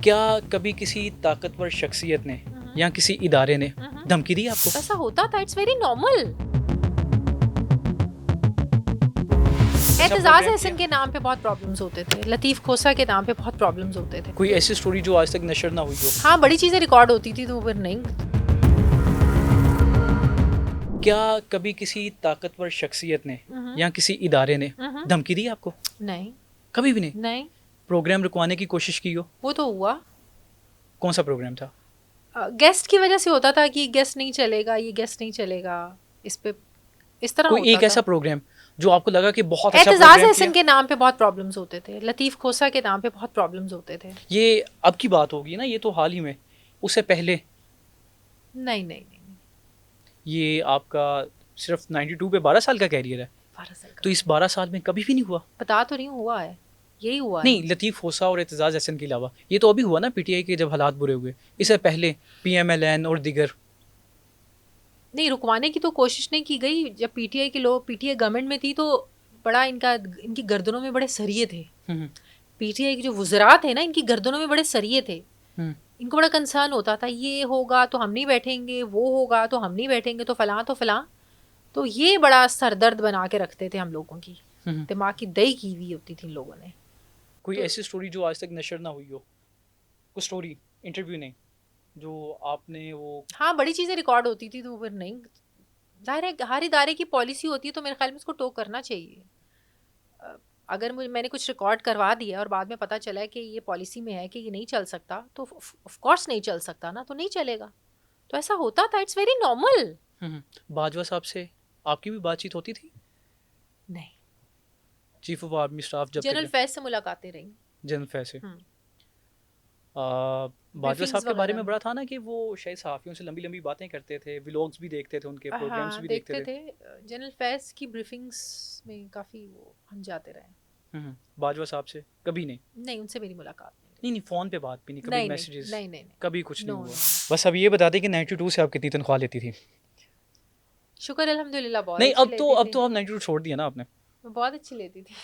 क्या कभी किसी ताकतवर शख्सियत ने या किसी इदारे ने धमकी दी आपको? ऐसा होता था, it's very normal. Aitzaz program Hasan के नाम पे बहुत प्रॉब्लम्स होते थे, लतीफ़ खोसा के नाम पे बहुत प्रॉब्लम्स होते थे। कोई ऐसी स्टोरी जो आज तक नशर ना हुई हो? हाँ, बड़ी चीज़ें रिकॉर्ड होती थी तो फिर नहीं। क्या कभी किसी ताकतवर शख्सियत ने या किसी इदारे ने धमकी दी आपको? नहीं कभी भी नहीं? नहीं, प्रोग्राम रुकवाने की कोशिश की हो? वो तो हुआ। कौन सा प्रोग्राम था? गेस्ट की वजह से होता था कि गेस्ट नहीं चलेगा, ये गेस्ट नहीं चलेगा, इस पे इस तरह कोई होता एक ऐसा था। प्रोग्राम जो आपको लगा कि बहुत अच्छा एतजाज प्रोग्राम हसन किया? के नाम पे बहुत प्रॉब्लम्स होते थे, लतीफ़ खोसा के नाम पे बहुत प्रॉब्लम्स होते थे। ये अब की बात होगी ना, ये तो हाल ही में। उससे पहले नहीं नहीं नहीं, ये आपका सिर्फ 92 पे 12 साल का कैरियर है, 12 साल का। तो इस 12 साल में कभी भी नहीं हुआ? बता तो नहीं, हुआ है, यही हुआ है। नहीं, लतीफ़ खोसा और एतजाज हसन के अलावा ये तो अभी हुआ ना, पीटीआई के जब हालात बुरे हुए। इससे पहले पीएमएलएन और दिगर। नहीं, रुकवाने की तो कोशिश नहीं की गई। जब पीटीआई के लोग, पीटीआई गवर्नमेंट में थी तो बड़ा इनकी गर्दनों में बड़े सरिये थे। हम्म, पीटीआई के जो वुज़रा थे ना, इनकी गर्दनों में बड़े सरिये थे। हम्म, इनको बड़ा कंसर्न होता था, ये होगा तो हम नहीं बैठेंगे, वो होगा तो हम नहीं बैठेंगे, तो फलां। तो ये बड़ा सरदर्द बना के रखते थे हम लोगों की, हम्म। दिमाग की दही की हुई होती थी इन लोगों ने। कोई तो- ऐसी स्टोरी जो आज तक नशर ना हुई हो? कोई स्टोरी, इंटरव्यू नहीं, जो आपने वो। हाँ, बड़ी चीज़ें रिकॉर्ड होती थी तो फिर नहीं। जाहिर है हर इदारे की पॉलिसी होती है, तो मेरे ख्याल में उसको टो करना चाहिए। अगर मैंने कुछ रिकॉर्ड करवा दिया और बाद में पता चला है कि ये पॉलिसी में है कि ये नहीं चल सकता, तो ऑफ कोर्स नहीं चल सकता ना, तो नहीं चलेगा। तो ऐसा होता था, इट्स वेरी नॉर्मल। बाजवा साहब से आपकी भी बातचीत होती थी? नहीं, चीफ ऑफ आर्मी स्टाफ जब जनरल फैज से मुलाकातें रही। जनरल फैसे हम्म। बाजवा Briefings साहब के बारे वगैरह में में। बड़ा था ना कि वो शायद सहाफ़ियों से लंबी लंबी बातें करते थे, व्लॉग्स भी देखते थे, उनके प्रोग्राम्स हाँ, भी देखते देखते थे। थे। जनरल फैज की ब्रीफिंग्स में काफ़ी वो हम जाते रहे। बाजवा साहब से कभी नहीं? नहीं, उनसे मेरी मुलाकात नहीं नहीं, फ़ोन पे बात भी नहीं, कभी नहीं। मैसेजेस? नहीं नहीं नहीं, कभी कुछ नहीं नो हुआ? नो। बस अब ये बता दें कि 92 से आप कितनी तनख्वाह लेती थी? शुक्र अल्हम्दुलिल्लाह, बहुत नहीं, अच्छी अब तो लेती अब थी। तो आप 92 छोड़ दिया ना आपने। मैं बहुत अच्छी लेती थी।